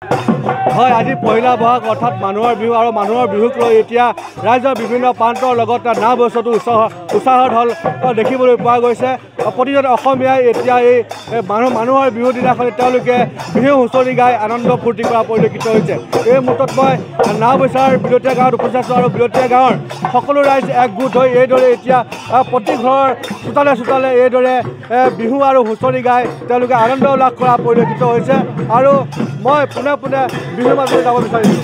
হয়, আজি পহিলা বহাগ অৰ্থাৎ মানুহৰ বিহু আৰু মানুহৰ বিহুক লৈ এতিয়া ৰাজ্যৰ বিভিন্ন প্ৰান্তৰ লগত নাম বস্তুটো উৎসাহত হ'ল দেখিবলৈ পোৱা গৈছে। প্ৰতিজন অসমীয়াই এতিয়া এই মানুহৰ বিহুৰ দিনাখন তেওঁলোকে বিহু হুঁচৰি গাই আনন্দ ফূৰ্তি কৰা পৰিলক্ষিত হৈছে। এই মুহূৰ্তত মই নাওবৈচাৰ বিলতীয়া গাঁৱত উপস্থিত আছোঁ আৰু বিলতীয়া গাঁৱৰ সকলো ৰাইজ একগোট হৈ এইদৰে এতিয়া প্ৰতি ঘৰৰ চোতালে চোতালে এইদৰে বিহু আৰু হুঁচৰি গাই তেওঁলোকে আনন্দ উল্লাস কৰা পৰিলক্ষিত হৈছে। আৰু মই পোনে পোনে বিহুৰ মাজলৈ যাব বিচাৰিছোঁ।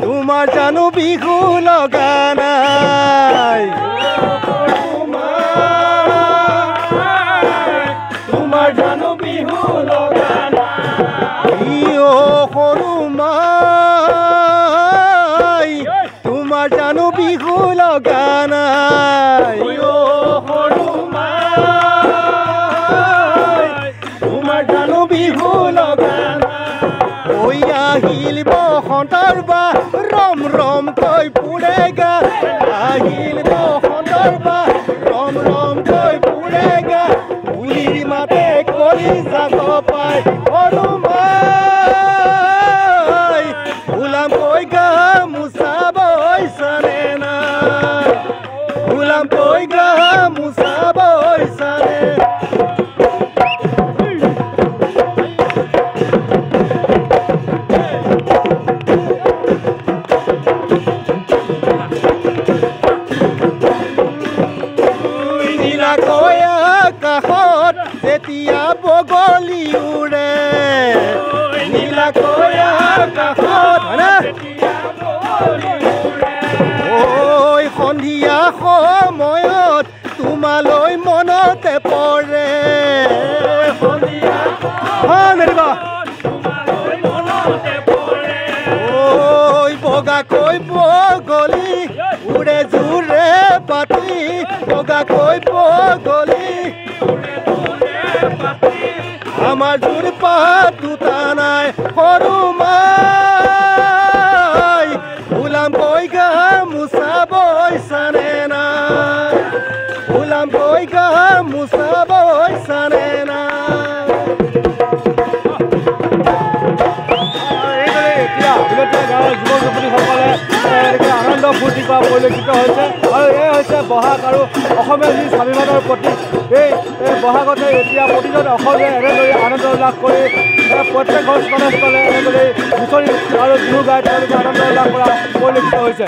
তোমাৰ জানো বিহু লগা নাই, তোমাৰ জানো বিহু লগা নাই, সৰু মাই তোমাৰ জানো বিহু লগা নাই, সৰু মাই তোমাৰ জানো বিহু লগা নাই। ঐ আহিল বসন্তৰ বা ৰম ৰম কৈ পুৰেগা, আহিল বসন্তৰ বা ৰম ৰম কৈ পুৰেগা, পুলিৰ মাতে কৰি জাগ পাই সৰু মাই ওলাম কৈ গামোচা বৈছানে নাই, ওলাম কৈ গামোচা বৈছানে। কাষত যেতিয়া বগলী উৰে, নীলাকৈয়া কাষত ঐ সন্ধিয়া সময়ত তোমালৈ মনতে পৰে, ঐ বগাকৈ বগলী উৰে জোৰে পাতি, বগাকৈ বগলী আমাৰ জোৰ পাত দুটা নাই সৰু মাই ওলাম কৈ গামোচা বৈছানে নাই, ওলাম কৈ গামোচা বৈছানে নাই। এতিয়া বিলতীয়া গাঁৱৰ যুৱক যুৱতীসকলে আনন্দ ফূৰ্তি কৰা পৰিলক্ষিত হৈছে। আৰু এই হৈছে বহাগ আৰু অসমীয়া যি স্বাভিমানৰ প্ৰতীক। এই বহাগতে এতিয়া প্ৰতিজন অসমীয়াই এনেদৰে আনন্দ উল্লাস কৰি প্ৰত্যেক ঘৰ স্থলে স্থলে এনেদৰে হুঁচৰি আৰু বিহু গাই তেওঁলোকে আনন্দ উল্লাস কৰা পৰিলক্ষিত হৈছে।